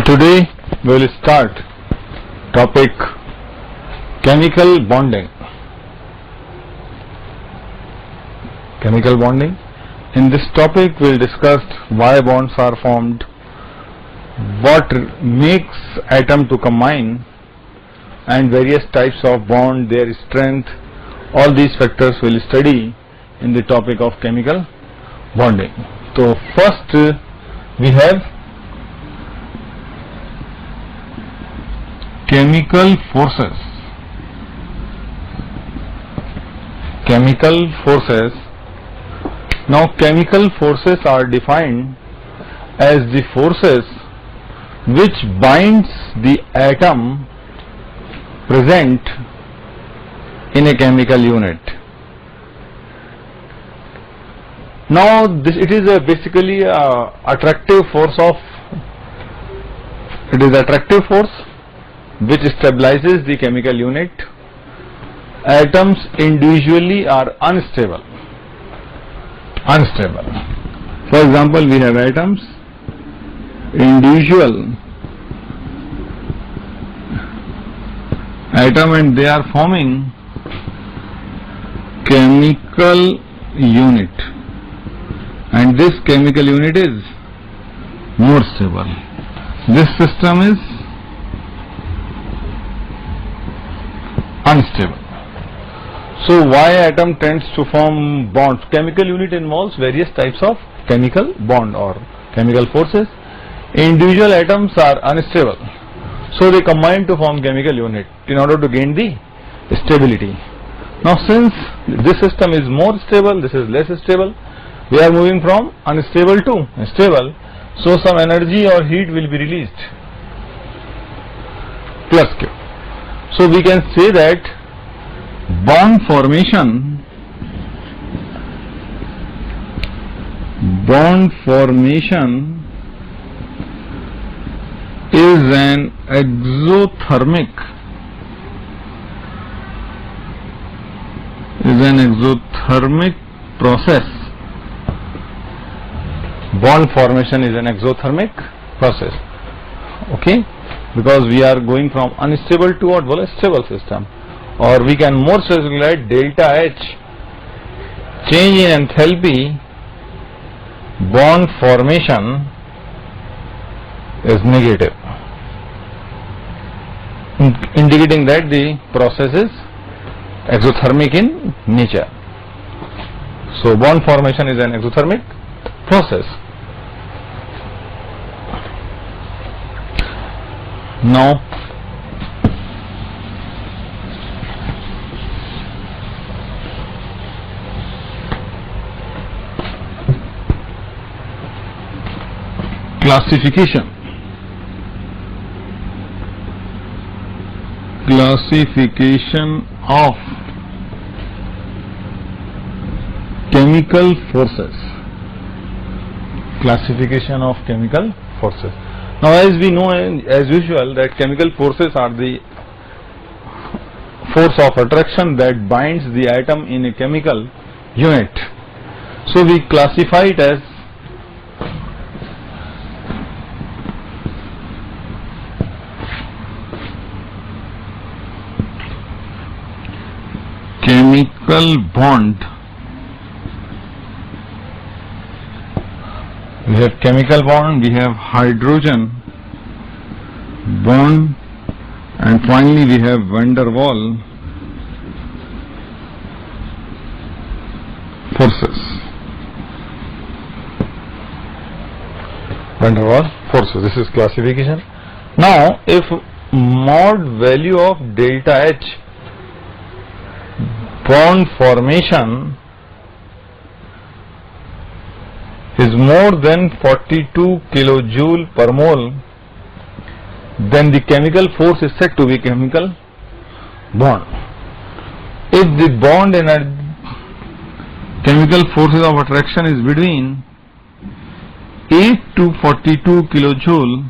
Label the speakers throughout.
Speaker 1: Today we will start topic chemical bonding. Chemical bonding. In this topic we will discuss why bonds are formed, what makes atom to combine, and various types of bond, their strength. All these factors we will study in the topic of chemical bonding. So first we have chemical forces. Chemical forces. Now chemical forces are defined as the forces which binds the atom present in a chemical unit. Now it is basically a attractive force which stabilizes the chemical unit. Atoms individually are unstable. For example, we have atoms, individual atom, and they are forming chemical unit, and this chemical unit is more stable. This system is unstable. So why atom tends to form bonds? Chemical unit involves various types of chemical bond or chemical forces. Individual atoms are unstable, so they combine to form chemical unit in order to gain the stability. Now since this system is more stable, this is less stable, we are moving from unstable to stable, so some energy or heat will be released, plus Q. So we can say that bond formation is an exothermic process. Bond formation is an exothermic process. Okay, because we are going from unstable to what? Well, a stable system. Or we can more specifically write delta H, change in enthalpy, bond formation is negative, indicating that the process is exothermic in nature. So bond formation is an exothermic process. Now classification of chemical forces. Classification of chemical forces. Now as we know, as usual, that chemical forces are the force of attraction that binds the atom in a chemical unit. So we classify it as chemical bond. We have chemical bond, we have hydrogen bond, and finally we have van der Waals forces. Van der Waals forces. This is classification. Now, if mod value of delta H, bond formation, is more than 42 kilojoule per mole, then the chemical force is said to be chemical bond. If the bond energy, chemical forces of attraction is between 8 to 42 kilojoule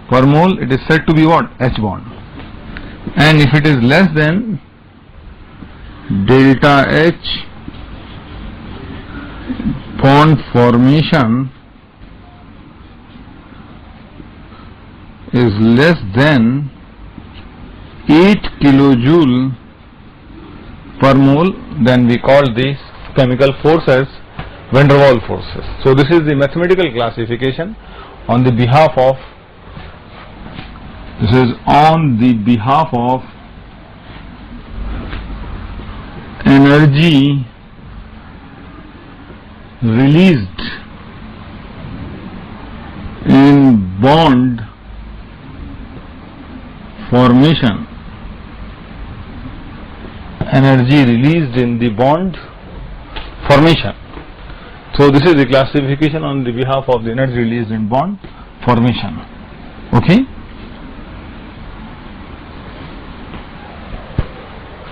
Speaker 1: per mole, it is said to be what? H bond. And if it is less than delta H, bond formation is less than 8 kilojoule per mole, then we call these chemical forces van der Waals forces. So this is the mathematical classification on the behalf of energy released in bond formation. Energy released in the bond formation. So this is the classification on the behalf of the energy released in bond formation. Okay.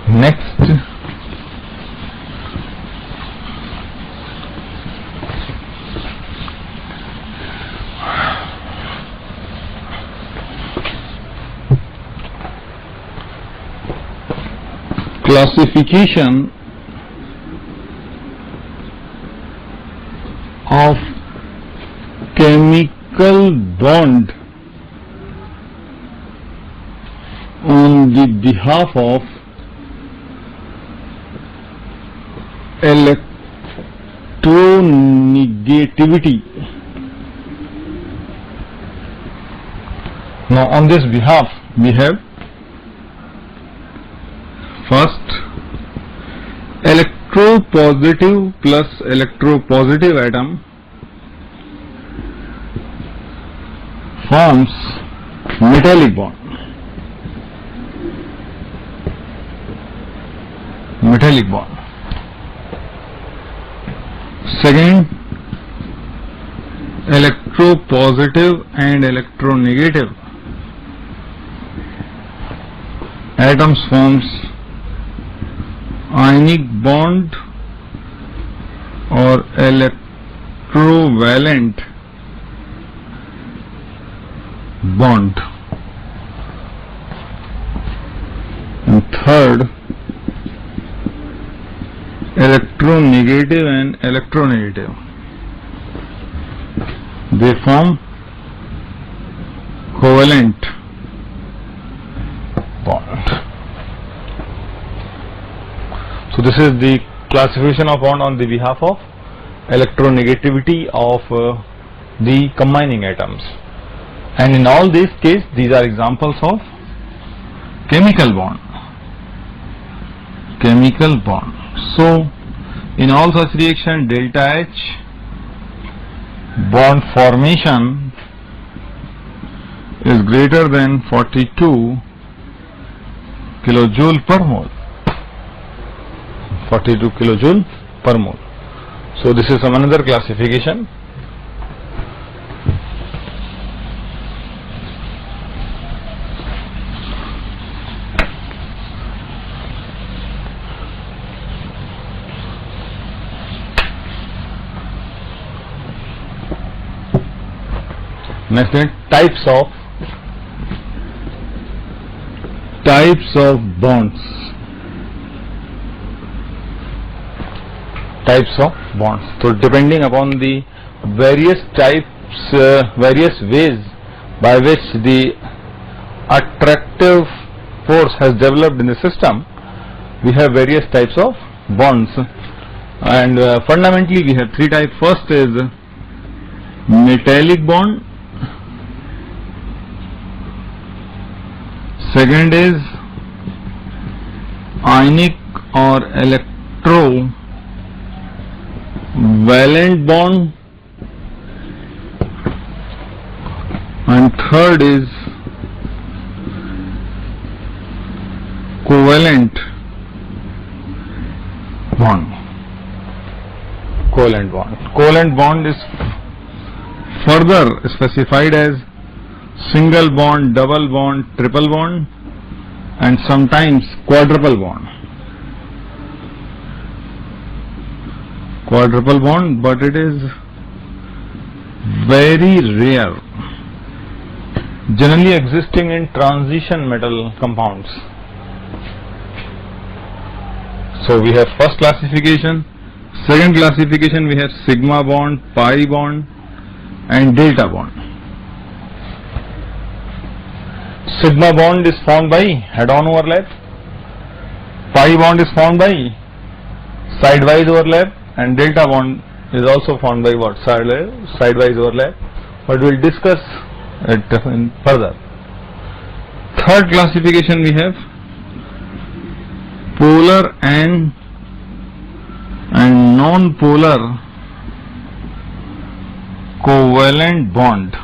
Speaker 1: Next, classification of chemical bond on the behalf of electronegativity. Now on this behalf we have first electropositive plus electropositive atom forms metallic bond. Metallic bond. Second, electropositive and electronegative atoms forms ionic bond or electrovalent bond. And third, electronegative and electronegative, they form covalent bond. So this is the classification of bond on the behalf of electronegativity of the combining atoms. And in all these cases, these are examples of chemical bond. Chemical bond. So in all such reaction, delta H bond formation is greater than 42 kilojoule per mole. 42 kilojoule per mole. So this is some another classification. Next is types of bonds. Types of bonds. So depending upon the various types, various ways by which the attractive force has developed in the system, we have various types of bonds. And fundamentally we have three types. First is metallic bond. Second is ionic or electrovalent bond, and third is covalent bond. Covalent bond. Covalent bond is further specified as single bond, double bond, triple bond, and sometimes quadruple bond. Quadruple bond, but it is very rare, generally existing in transition metal compounds. So we have first classification. Second classification, we have sigma bond, pi bond, and delta bond. Sigma bond is formed by head-on overlap. Pi bond is formed by sidewise overlap, and delta bond is also formed by what? Sidewise overlap. But we will discuss it further. Third classification we have polar and non-polar covalent bond.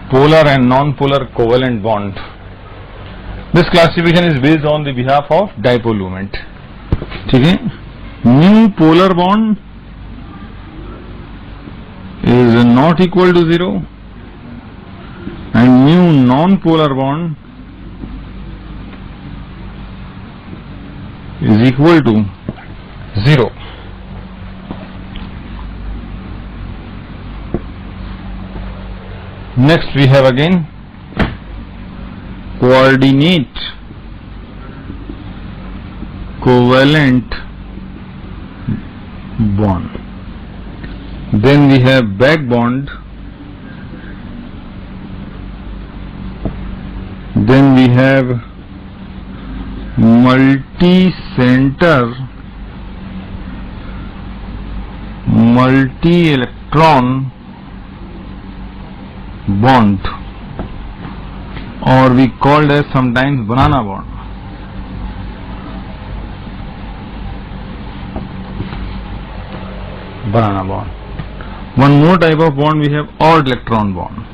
Speaker 1: Polar and non-polar covalent bond. This classification is based on the behalf of dipole moment. Okay? Mu polar bond is not equal to 0 and mu non-polar bond is equal to 0. Next we have again coordinate covalent bond. Then we have back bond. Then we have multi-center multi-electron bond, or we called as sometimes banana bond. Banana bond. One more type of bond we have, odd electron bond.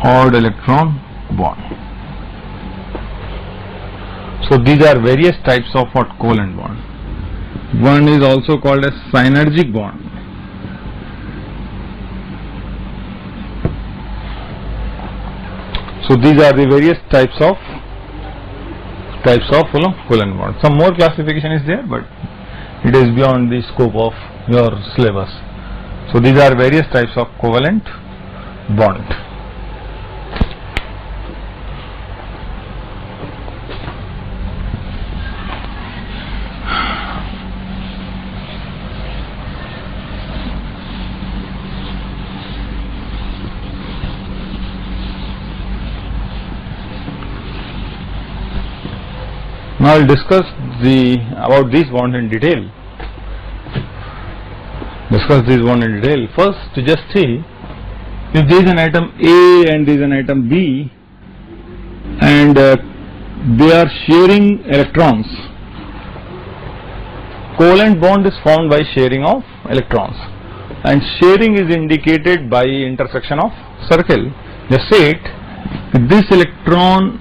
Speaker 1: Odd electron bond. So these are various types of what? Covalent bond. One is also called as synergic bond. So these are the various types of covalent bond. Some more classification is there, but it is beyond the scope of your syllabus. So these are various types of covalent bond. Now I will discuss about these bonds in detail. First, to just see, if there is an atom A and there is an atom B, and they are sharing electrons, covalent bond is formed by sharing of electrons, and sharing is indicated by intersection of circle. Just say it, this electron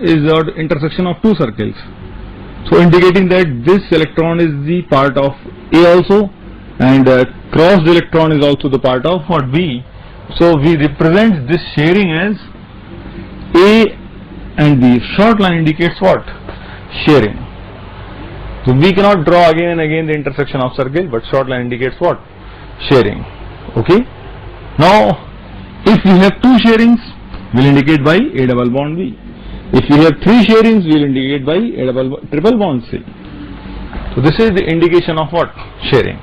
Speaker 1: is the intersection of two circles, so indicating that this electron is the part of A also, and crossed electron is also the part of what? B. So we represent this sharing as A and B. Short line indicates what? Sharing. So we cannot draw again and again the intersection of circle, but short line indicates what? Sharing. Okay. Now if we have two sharings, will indicate by A double bond B. If we have three sharings, we will indicate by triple bond C. So this is the indication of what? Sharing.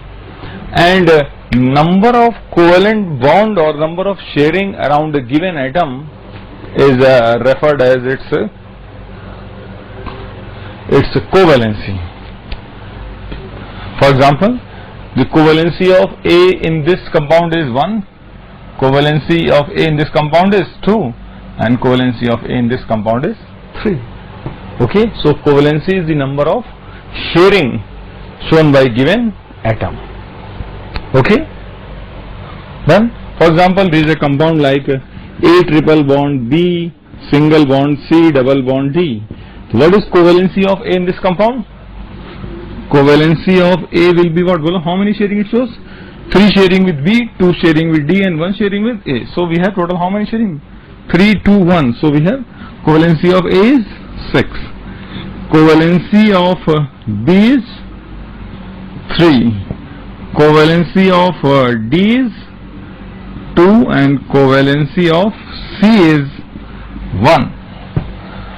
Speaker 1: And number of covalent bond or number of sharing around a given atom is referred as its covalency. For example, the covalency of A in this compound is 1. Covalency of A in this compound is 2, and covalency of A in this compound is 3. Okay, so covalency is the number of sharing shown by given atom. Okay, then for example, there is a compound like A triple bond B, single bond C, double bond D. So what is covalency of A in this compound? Covalency of A will be what? How many sharing it shows? 3 sharing with B, 2 sharing with D, and 1 sharing with A. So we have total how many sharing? 3, 2, 1. So we have covalency of A is 6. Covalency of B is 3. Covalency of D is 2, and covalency of C is 1.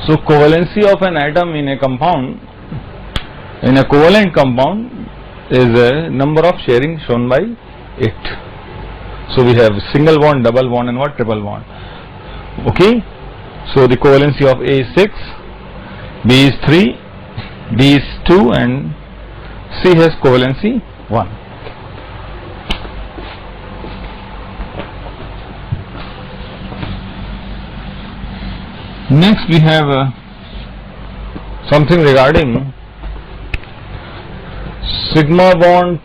Speaker 1: So covalency of an atom in a compound, in a covalent compound, is a number of sharing shown by it. So we have single bond, double bond, and what? Triple bond. Okay. So the covalency of A is 6, B is 3, D is 2, and C has covalency 1. Next we have something regarding sigma bond,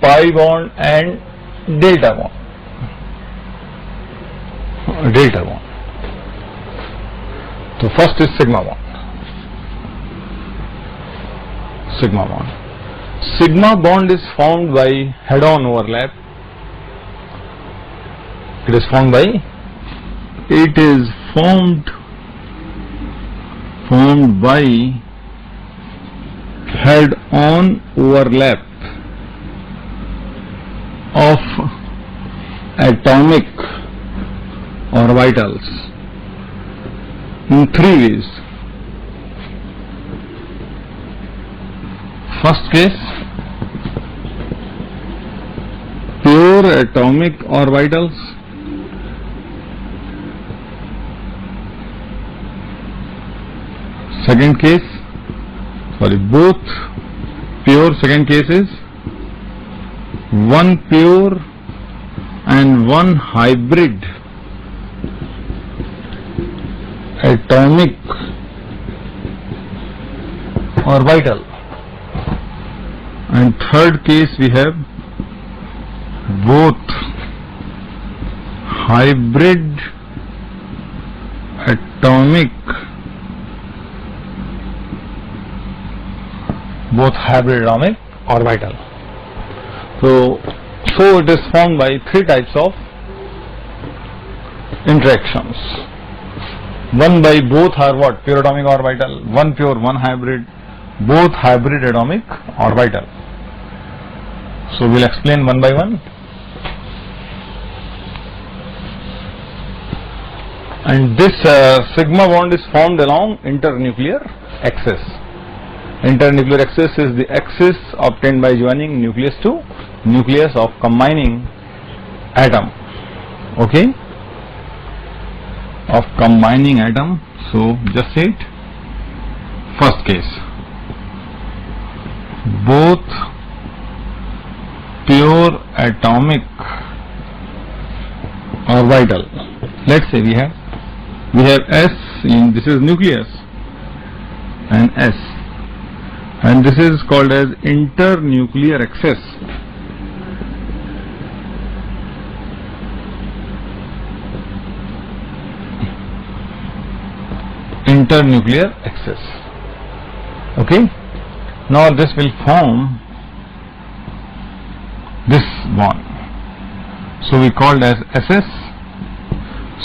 Speaker 1: pi bond, and delta bond. So first is sigma bond. Sigma bond is formed by head-on overlap. It is formed by head-on overlap of atomic orbitals in 3 ways. First case, pure atomic orbitals. Second case, both pure. Second case is one pure and one hybrid atomic orbital. And third case we have both hybrid atomic orbital. So it is formed by 3 types of interactions. One by both are what? Pure atomic orbital, one pure, one hybrid, both hybrid atomic orbital. So we'll explain one by one. And this sigma bond is formed along internuclear axis. Internuclear axis is the axis obtained by joining nucleus to nucleus of combining atom. Okay? Of combining atom. So just say it. First case, both pure atomic orbital. Let's say we have S in, this is nucleus, and S, and this is called as internuclear axis. Internuclear axis. Okay. Now this will form this bond. So we called as SS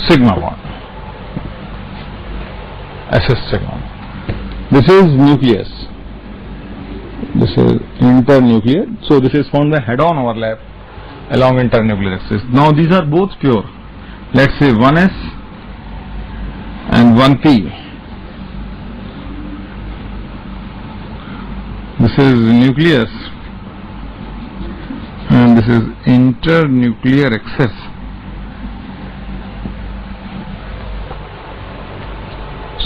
Speaker 1: sigma bond. SS sigma. This is nucleus. This is internuclear. So this is formed by head-on overlap along internuclear axis. Now these are both pure. Let's say 1s and 1p. This is nucleus and this is internuclear axis.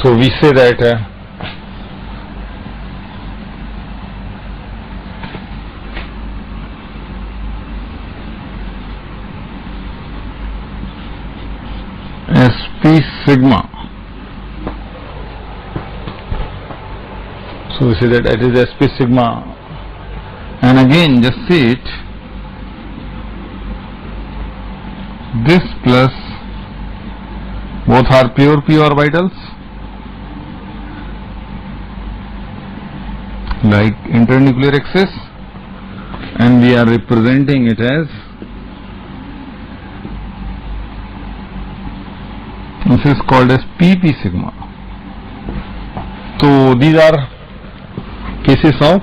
Speaker 1: So we say that sp sigma. So we say that it is sp sigma, and again just see it, this plus both are pure p orbitals like internuclear axis, and we are representing it as, this is called as pp sigma. So these are cases of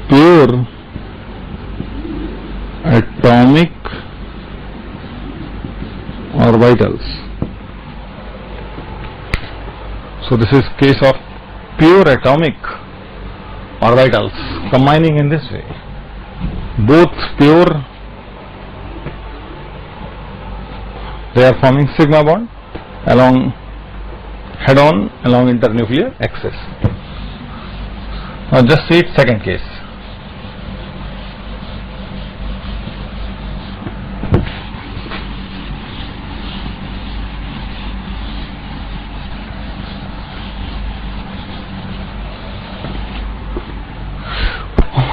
Speaker 1: pure atomic orbitals. So this is case of pure atomic orbitals combining in this way, both pure, they are forming sigma bond along head-on along internuclear axis. Now just see it second case.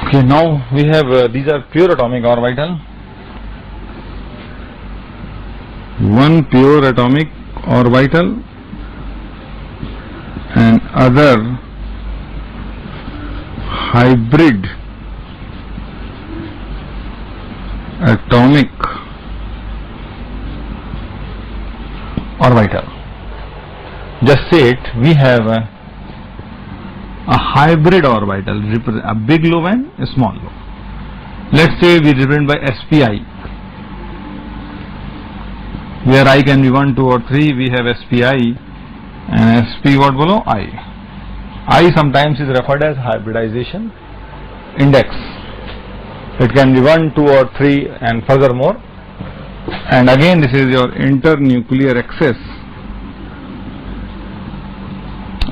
Speaker 1: Okay, now we have these are pure atomic orbital. One pure atomic orbital and other hybrid atomic orbital. Just say it, we have a hybrid orbital, a big lobe and a small lobe. Let's say we represent by SPI, where I can be 1, 2 or 3, we have SPI and SP what below I. I sometimes is referred as hybridization index. It can be 1, 2 or 3 and furthermore. And again this is your internuclear axis.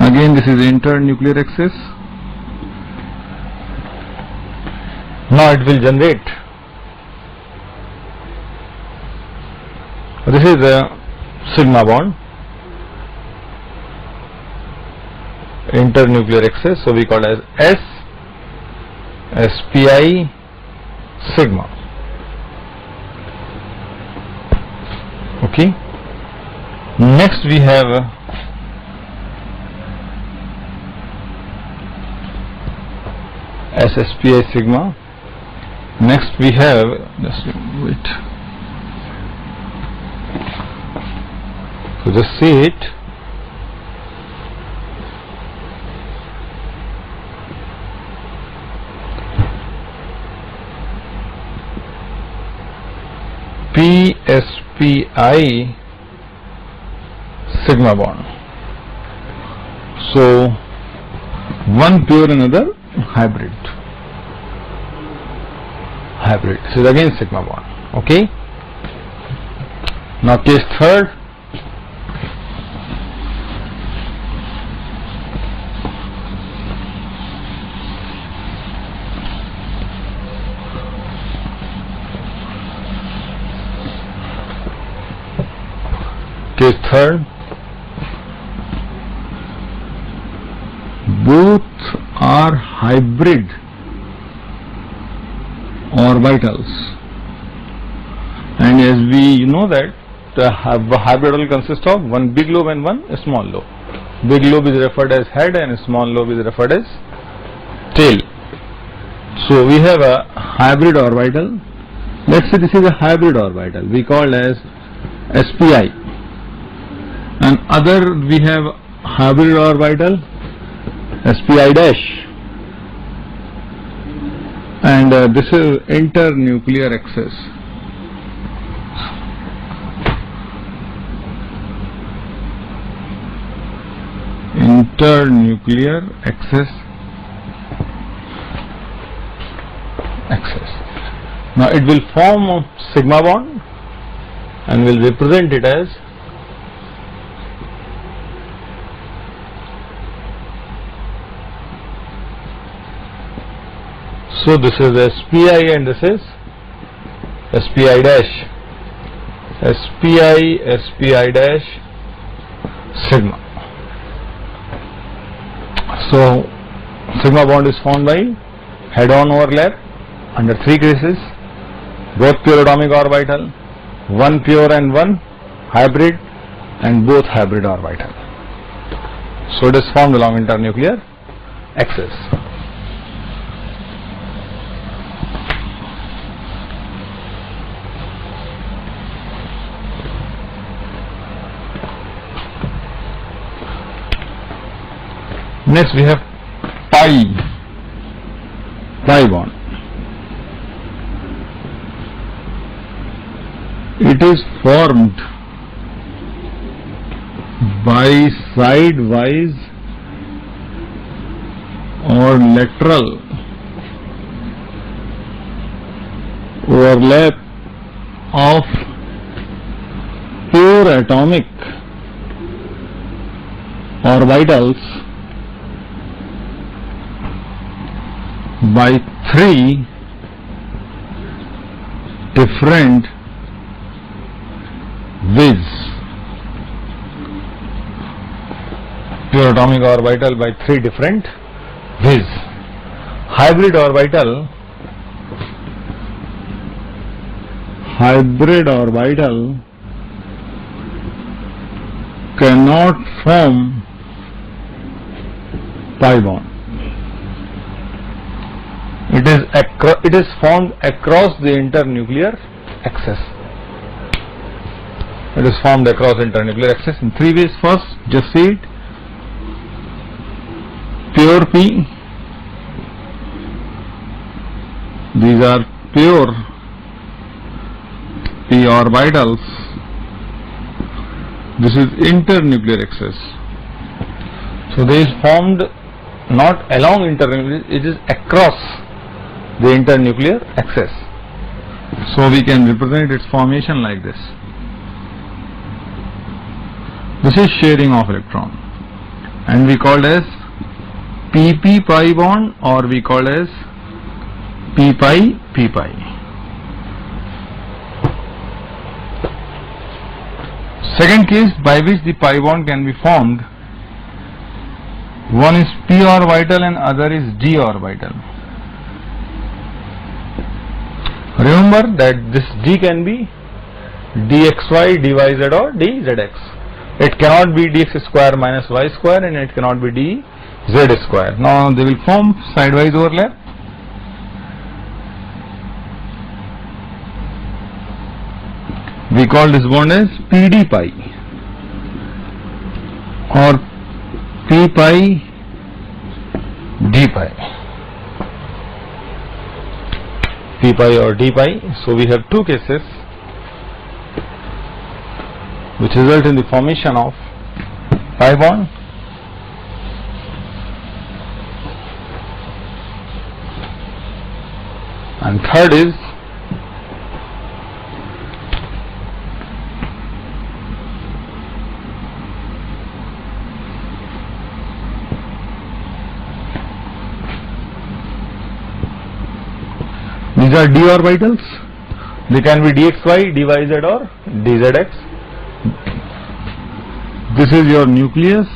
Speaker 1: Again this is internuclear axis. Now it will generate. This is a sigma bond, internuclear axis, so we call it as SPI sigma. Okay. Next we have SSPI sigma. Next we have, just wait. So just see it. PSPI sigma bond. So one pure, another hybrid. This is again sigma bond. Okay. Now case third. Case third. Both are hybrid orbitals, and as we know that the hybrid will consist of one big lobe and one small lobe. Big lobe is referred as head and small lobe is referred as tail. So we have a hybrid orbital. Let's say this is a hybrid orbital, we call as SPI, and other we have hybrid orbital SPI dash, and this is internuclear axis. Internuclear axis. Now it will form a sigma bond and will represent it as so this is SPI and this is SPI dash. SPI dash sigma. So sigma bond is formed by head-on overlap under three cases, both pure atomic orbital, one pure and one hybrid, and both hybrid orbital. So it is formed along internuclear axis. Next we have pi bond. It is formed by side-wise or lateral overlap of pure atomic orbitals by three different ways. Pure atomic orbital by three different ways. Hybrid orbital cannot form pi bond. It is formed across the internuclear axis. It is formed across internuclear axis in three ways. First, just see it. Pure P. These are pure P orbitals. This is internuclear axis. So this is formed not along internuclear, it is across the internuclear axis. So we can represent its formation like this. This is sharing of electron, and we called as PP pi bond, or we call as P pi P pi. Second case by which the pi bond can be formed, one is p orbital and other is d orbital. Remember that this d can be dxy, dyz or dzx. It cannot be dx square minus y square, and it cannot be dz square. Now they will form sidewise overlap. We call this bond as PD pi or P pi D pi. P pi or D pi. So we have two cases which result in the formation of pi bond. And third is these are d orbitals. They can be dxy, dyz or dzx. This is your nucleus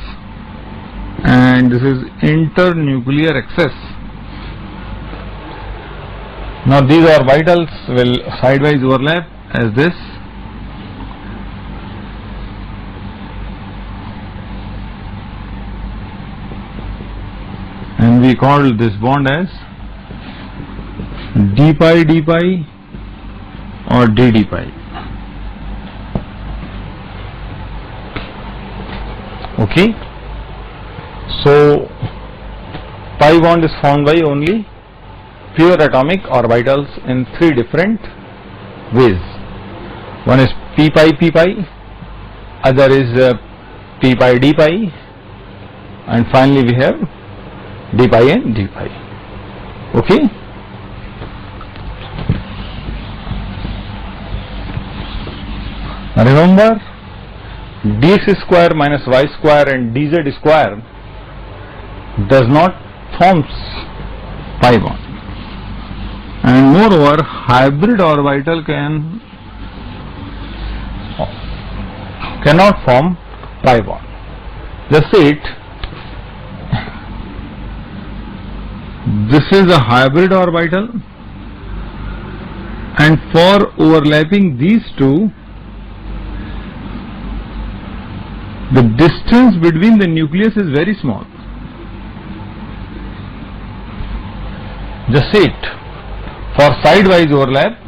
Speaker 1: and this is internuclear axis. Now these orbitals will sidewise overlap as this. And we call this bond as d pi d pi or dd pi. Okay. So pi bond is formed by only pure atomic orbitals in three different ways. One is p pi p pi, other is p pi d pi, and finally we have d pi and d pi. Okay. Remember, dx square minus y square and dz square does not form pi bond, and moreover hybrid orbital cannot form pi bond. Just see it. This is a hybrid orbital, and for overlapping these two, the distance between the nucleus is very small. Just see it. For sidewise overlap,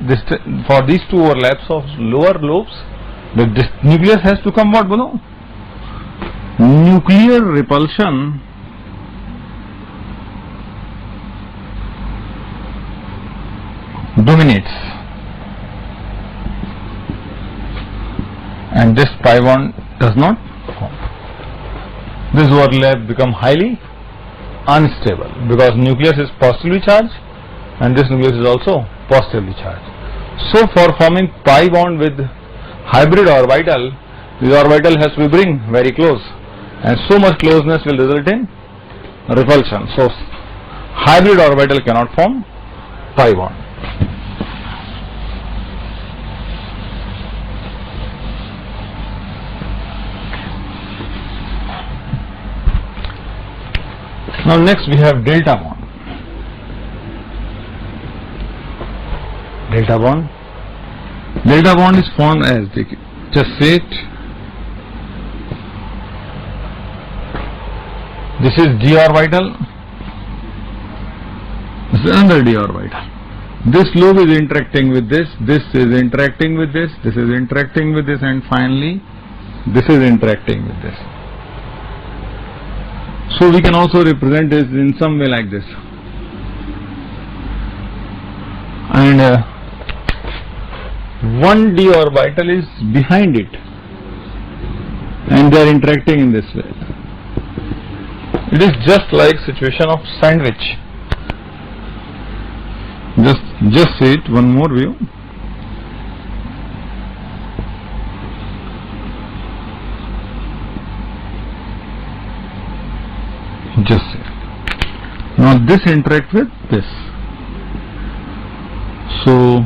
Speaker 1: for these two overlaps of lower lobes, the nucleus has to come what below? Nuclear repulsion dominates, and this pi bond does not form. This overlap become highly unstable because nucleus is positively charged and this nucleus is also positively charged. So for forming pi bond with hybrid orbital, the orbital has to be bring very close, and so much closeness will result in repulsion. So hybrid orbital cannot form pi bond. Now next we have delta bond. Delta bond. Delta bond is formed as, just say it, this is d orbital, this is another d orbital. This lobe is interacting with this is interacting with this is interacting with this, and finally this is interacting with this. So we can also represent this in some way like this, and one d orbital is behind it and they are interacting in this way. It is just like situation of sandwich. Just see it, one more view. Just see it. Now this interact with this. So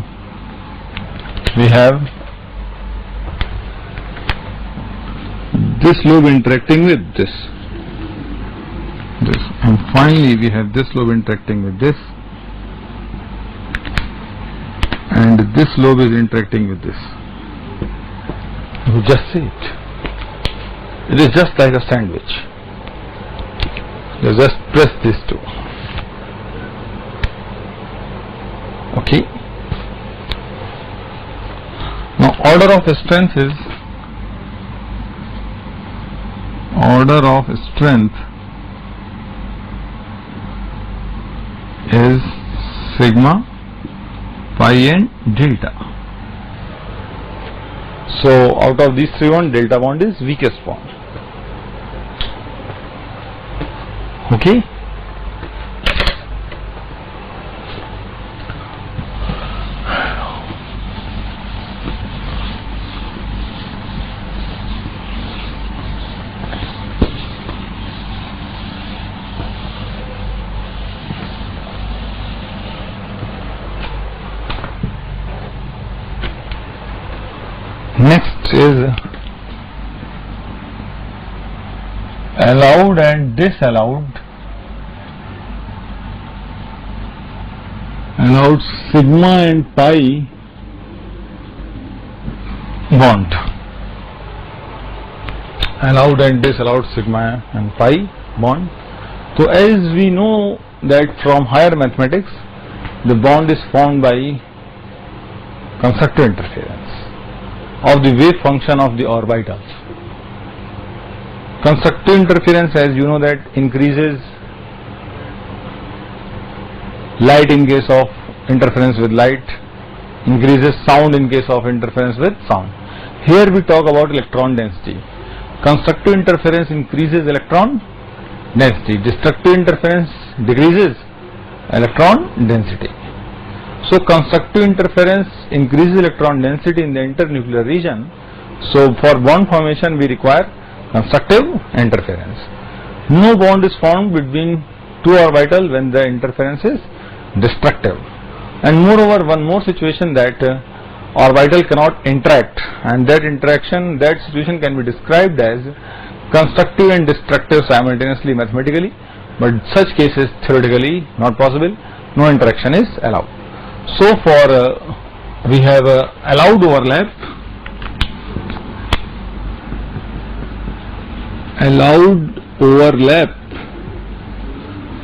Speaker 1: we have this lobe interacting with this, and finally we have this lobe interacting with this, and this lobe is interacting with this. You just see it. It is just like a sandwich. You just press these two. Okay. Now order of strength is sigma, pi and delta. So out of these three, one delta bond is weakest bond. Okay. Next is allowed and disallowed. Allowed sigma and pi bond. Allowed and disallowed sigma and pi bond. So as we know that from higher mathematics, the bond is formed by constructive interference of the wave function of the orbitals. Constructive interference, as you know, that increases light in case of interference with light, increases sound in case of interference with sound. Here we talk about electron density. Constructive interference increases electron density, destructive interference decreases electron density. So constructive interference increases electron density in the internuclear region. So for bond formation we require constructive interference. No bond is formed between two orbitals when the interference is destructive. And moreover, one more situation, that orbital cannot interact, and that interaction, that situation can be described as constructive and destructive simultaneously mathematically, but such cases theoretically not possible. No interaction is allowed. So for we have allowed overlap,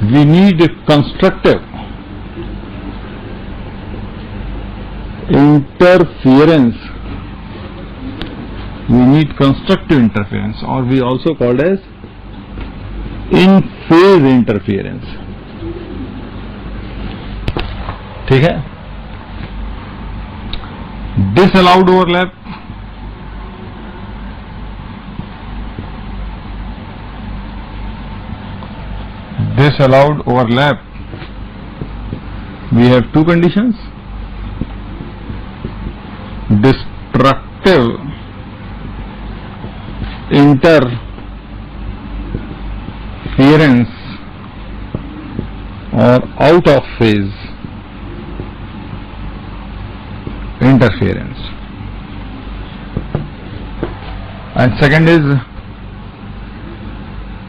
Speaker 1: we need constructive interference. We need constructive interference, or we also called as in phase interference. ठीक है. Disallowed overlap, disallowed overlap, we have two conditions: destructive interference or out of phase interference, and second is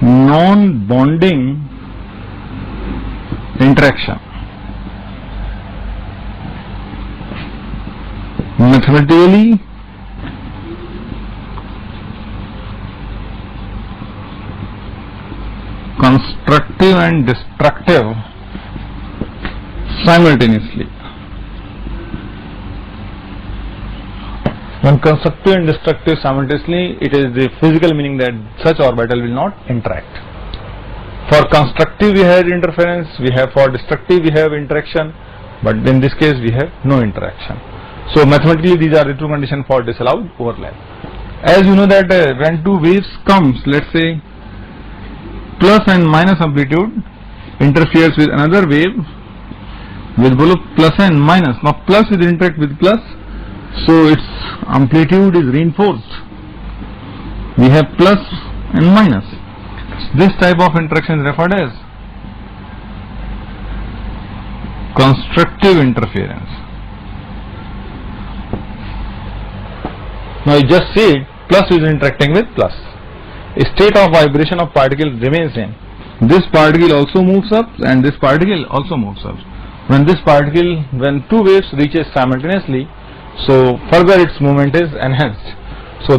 Speaker 1: non-bonding interaction. Mathematically, constructive and destructive simultaneously. When constructive and destructive simultaneously, it is the physical meaning that such orbital will not interact. For constructive we have interference, for destructive we have interaction, but in this case we have no interaction. So mathematically these are the two conditions for disallowed overlap. As you know that when two waves comes, let's say plus and minus amplitude interferes with another wave with both plus and minus. Now plus will interact with plus, so its amplitude is reinforced. We have plus and minus. This type of interaction is referred as constructive interference. Now you just see it, plus is interacting with plus. A state of vibration of particle remains same. This particle also moves up and this particle also moves up. When two waves reaches simultaneously, so further its movement is enhanced. So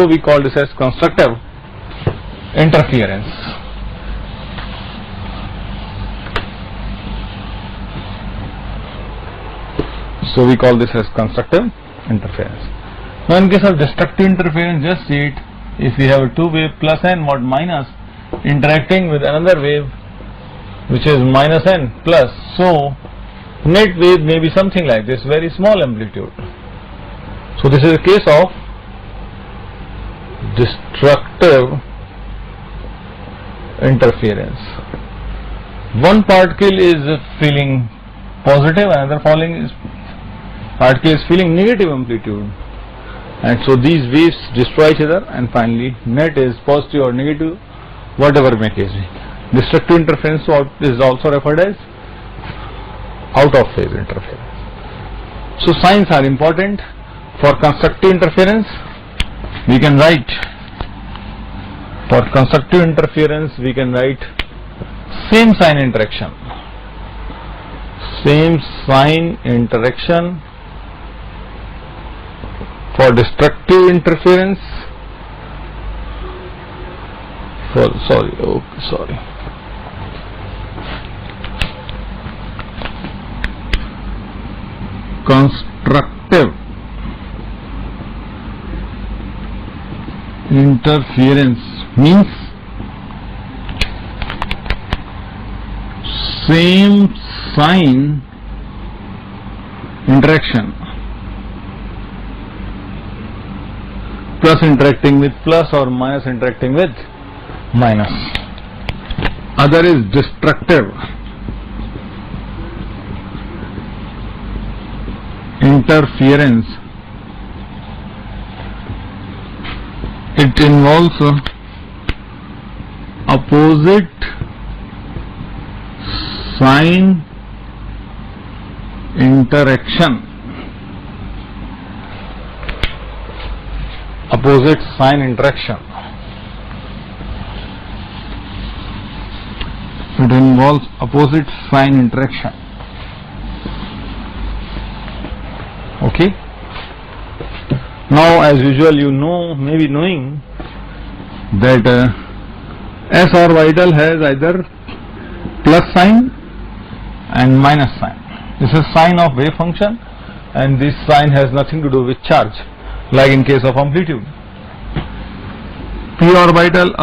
Speaker 1: we call this as constructive interference. So we call this as constructive interference. Now in case of destructive interference, just see it. If we have a two wave plus n mod minus interacting with another wave which is minus n plus, so net wave may be something like this, very small amplitude. So this is a case of destructive interference. One particle is feeling positive, another particle is feeling negative amplitude, and so these waves destroy each other, and finally net is positive or negative, whatever may case be. Destructive interference is also referred as out of phase interference. So signs are important. For constructive interference, we can write same sign interaction. For destructive interference, constructive interference means same sign interaction, plus interacting with plus or minus interacting with minus. Other is destructive interference. It involves opposite sign interaction. Opposite sign interaction. It involves opposite sign interaction. Okay. Now, as usual, you know, maybe knowing that S orbital has either plus sign and minus sign. This is sign of wave function, and this sign has nothing to do with charge, like in case of amplitude. P orbital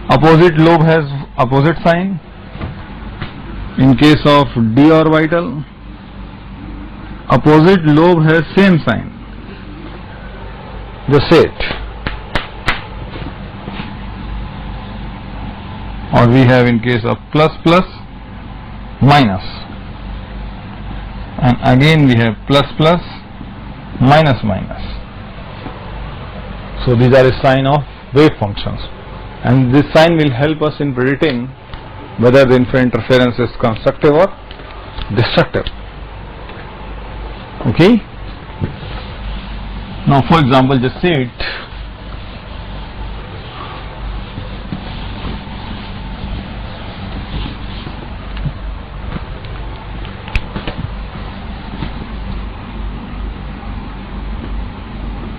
Speaker 1: opposite lobe has opposite sign. In case of D orbital, opposite lobe has same sign. Just say it. or we have in case of plus plus minus, and again we have plus plus minus minus. So these are a sign of wave functions, and this sign will help us in predicting whether the interference is constructive or destructive. Okay. Now for example, just say it.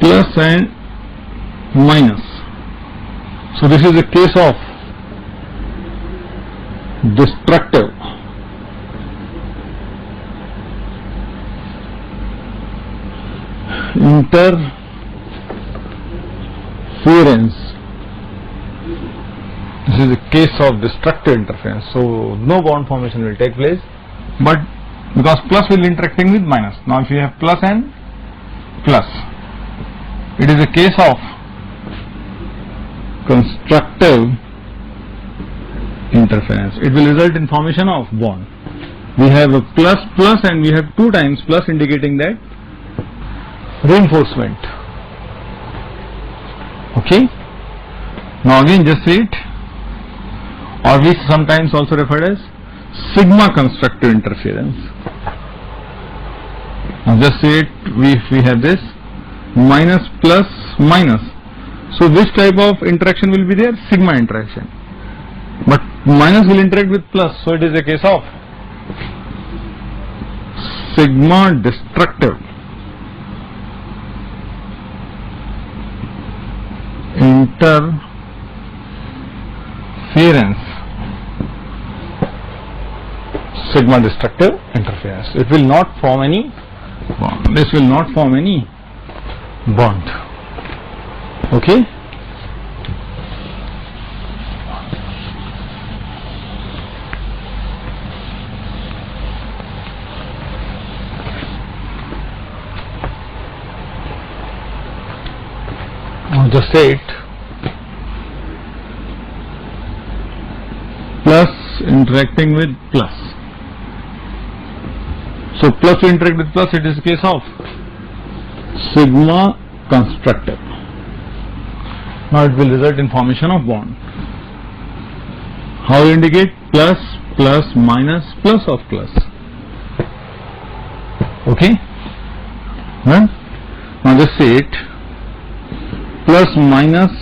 Speaker 1: Plus and minus. So this is a case of destructive interference. This is a case of destructive interference. So no bond formation will take place, but because plus will interacting with minus. Now if you have plus and plus, it is a case of constructive interference. It will result in formation of bond. We have a plus plus and we have 2 times plus, indicating that reinforcement. Okay. Now again just say it, or we sometimes also referred as sigma constructive interference. Now just say it, we have this minus plus minus. So which type of interaction will be there? Sigma interaction. But minus will interact with plus, so it is a case of sigma destructive interference. Sigma destructive interference. It will not form any bond. This will not form any bond. Okay. Now just say it. Plus interacting with plus. So plus will interact with plus, it is a case of sigma constructive. Now it will result in formation of bond. How you indicate? Plus plus minus plus of plus. Okay. Huh? Now just say it. Plus minus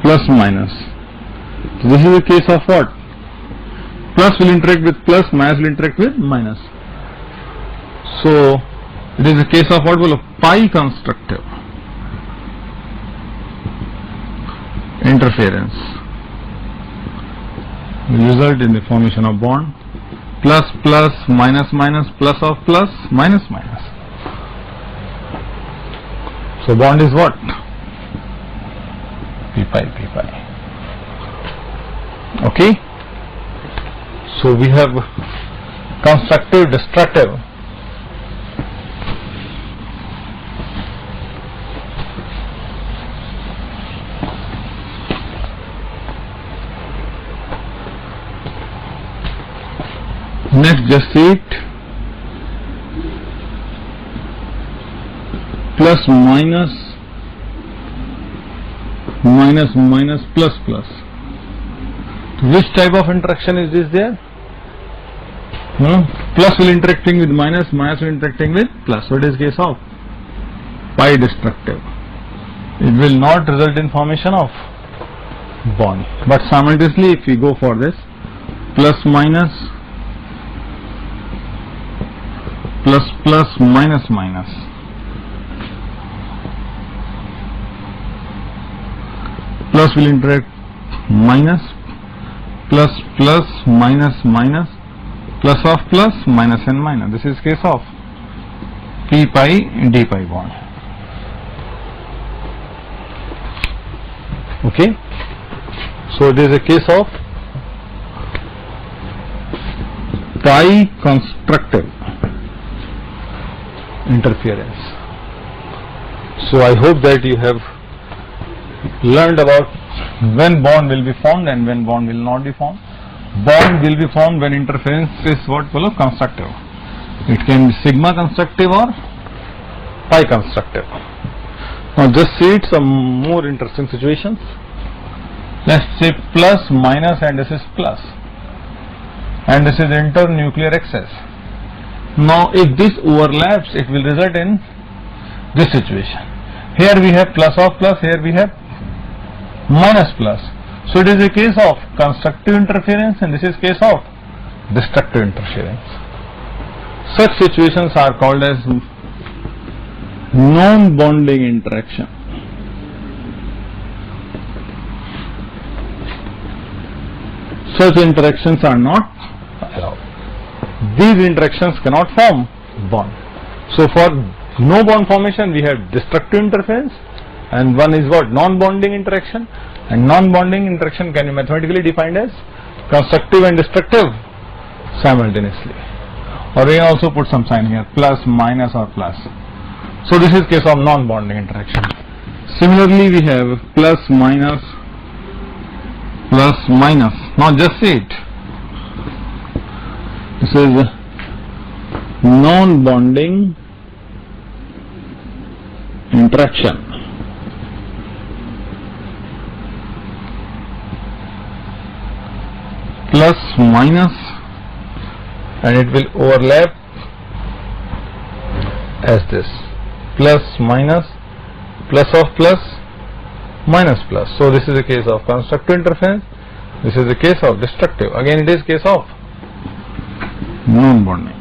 Speaker 1: plus minus. So this is a case of what? Plus will interact with plus, minus will interact with minus. So it is a case of what? Well, pi constructive interference will result in the formation of bond. Plus plus minus minus plus of plus minus minus. So bond is what? P pi P pi. Okay. So we have constructive, destructive. Next, just see it. Plus minus minus minus plus plus. Which type of interaction is this there? Plus will interacting with minus, minus will interacting with plus. So it is case of pi destructive. It will not result in formation of bond. But simultaneously, if we go for this plus minus plus plus minus minus, plus will interact minus, plus plus minus minus, plus of plus minus and minus. This is case of P pi D pi bond. Okay. So it is a case of pi constructive interference. So I hope that you have learned about when bond will be formed and when bond will not be formed. Bond will be formed when interference is what below constructive. It can be sigma constructive or pi constructive. Now just see it some more interesting situations. Let's say plus minus and this is plus and this is internuclear excess. Now if this overlaps, it will result in this situation. Here we have plus of plus, here we have minus plus. So it is a case of constructive interference and this is case of destructive interference. Such situations are called as non-bonding interaction. Such interactions are not allowed. These interactions cannot form bond. So for no bond formation we have destructive interference, and one is what? Non-bonding interaction. And non-bonding interaction can be mathematically defined as constructive and destructive simultaneously. Or we can also put some sign here, plus, minus or plus. So this is case of non-bonding interaction. Similarly we have plus, minus, plus, minus. Now just see it. This is non-bonding interaction. Plus, minus, and it will overlap as this. Plus, minus, plus of plus, minus plus. So this is a case of constructive interference. This is a case of destructive. Again it is case of non-bonding.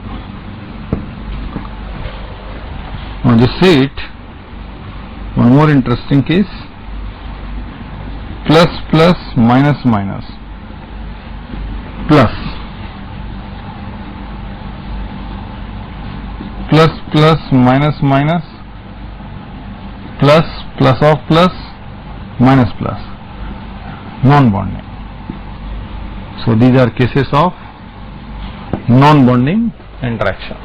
Speaker 1: Now just see it. One more interesting case. Plus, plus, minus, minus. Plus, plus, plus, minus, minus, plus, plus of plus, minus plus, non-bonding. So these are cases of non-bonding interaction.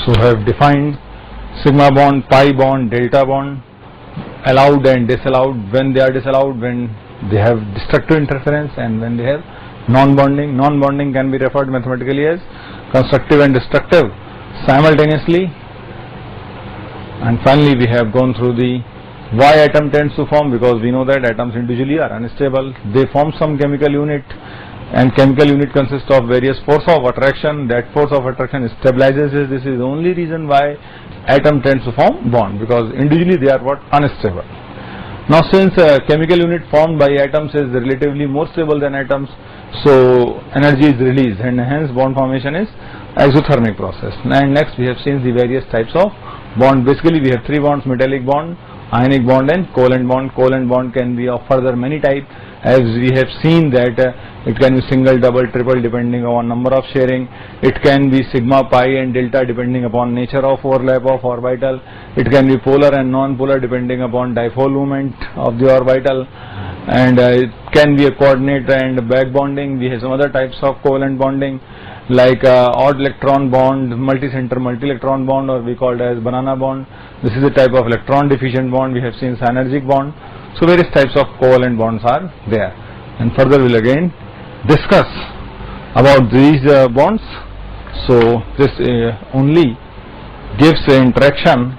Speaker 1: So I have defined sigma bond, pi bond, delta bond, allowed and disallowed. When they are disallowed, when they have destructive interference, and when they have non-bonding. Non-bonding can be referred mathematically as constructive and destructive simultaneously. And finally we have gone through the why atom tends to form, because we know that atoms individually are unstable. They form some chemical unit, and chemical unit consists of various force of attraction. That force of attraction stabilizes it. This is the only reason why atom tends to form bond, because individually they are what? Unstable. Now since a chemical unit formed by atoms is relatively more stable than atoms, so energy is released, and hence bond formation is exothermic process. And next we have seen the various types of bond. Basically we have three bonds: metallic bond, ionic bond and covalent bond. Covalent bond can be of further many types, as we have seen that it can be single, double, triple depending on number of sharing. It can be sigma, pi and delta depending upon nature of overlap of orbital. It can be polar and non-polar depending upon dipole moment of the orbital, and it can be a coordinate and back bonding. We have some other types of covalent bonding like odd electron bond, multi-center multi-electron bond, or we call it as banana bond. This is a type of electron deficient bond. We have seen synergic bond. So various types of covalent bonds are there, and further we'll again discuss about these bonds. So this only gives an introduction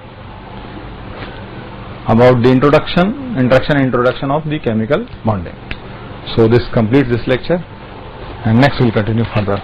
Speaker 1: about the introduction of the chemical bonding. So this completes this lecture, and next we'll continue further.